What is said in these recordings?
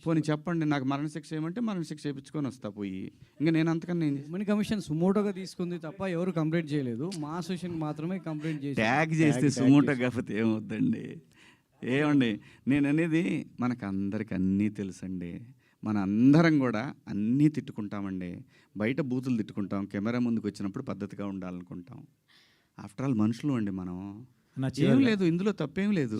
పోనీ చెప్పండి, నాకు మరణశిక్ష ఏమంటే మరణశిక్ష చేయించుకొని వస్తా పోయి. ఇంకా నేను అంతకన్నా ఉమెన్ కమిషన్ సుమోటోగా తీసుకుంది తప్ప ఎవరు కంప్లైంట్ చేయలేదు. మా అసోసియేషన్ మాత్రమే కంప్లైంట్ చేసి ట్యాగ్ చేస్తే సుమోటో కాకపోతే ఏమవుద్దండి? ఏమండి, నేను అనేది మనకు అందరికి అన్నీ తెలుసండి. మన అందరం కూడా అన్నీ తిట్టుకుంటామండి. బయట బూతులు తిట్టుకుంటాం, కెమెరా ముందుకు వచ్చినప్పుడు పద్ధతిగా ఉండాలనుకుంటాం. ఆఫ్టర్ ఆల్ మనుషులు అండి మనం. ఏం లేదు, ఇందులో తప్పేం లేదు.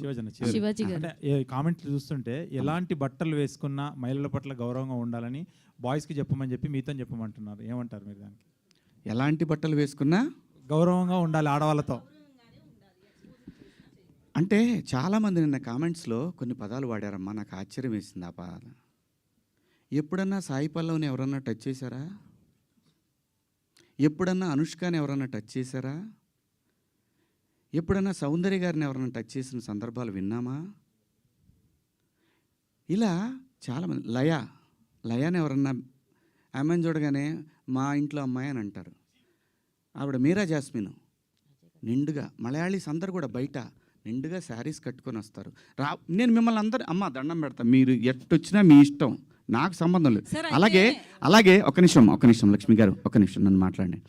అంటే కామెంట్లు చూస్తుంటే ఎలాంటి బట్టలు వేసుకున్నా మహిళల పట్ల గౌరవంగా ఉండాలని బాయ్స్కి చెప్పమని చెప్పి మీతో చెప్పమంటున్నారు. ఏమంటారు మీరు దానికి? ఎలాంటి బట్టలు వేసుకున్నా గౌరవంగా ఉండాలి ఆడవాళ్ళతో అంటే చాలామంది నిన్న కామెంట్స్లో కొన్ని పదాలు వాడారమ్మా, నాకు ఆశ్చర్యం వేసింది ఆ పదాలు. ఎప్పుడన్నా సాయి పల్లవిని ఎవరన్నా టచ్ చేశారా? ఎప్పుడన్నా అనుష్కని ఎవరన్నా టచ్ చేశారా? ఎప్పుడన్నా సౌందర్య గారిని ఎవరైనా టచ్ చేసిన సందర్భాలు విన్నామా? ఇలా చాలామంది లయాని ఎవరన్నా ఆమెను చూడగానే మా ఇంట్లో అమ్మాయి అని అంటారు. ఆవిడ మీరా జాస్మిన్ నిండుగా, మలయాళీస్ అందరు కూడా బయట నిండుగా శారీస్ కట్టుకొని వస్తారు. నేను మిమ్మల్ని అందరు అమ్మ దండం పెడతా, మీరు ఎట్టొచ్చినా మీ ఇష్టం, నాకు సంబంధం లేదు. అలాగే ఒక నిమిషం లక్ష్మి గారు, ఒక నిమిషం నన్ను మాట్లాడండి.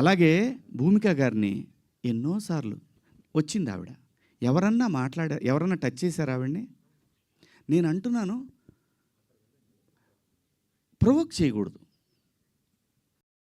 అలాగే భూమిక గారిని ఎన్నోసార్లు వచ్చింది ఆవిడ, ఎవరన్నా టచ్ చేశారు ఆవిడ్ని? నేను అంటున్నాను, ప్రొవోక్ చేయకూడదు.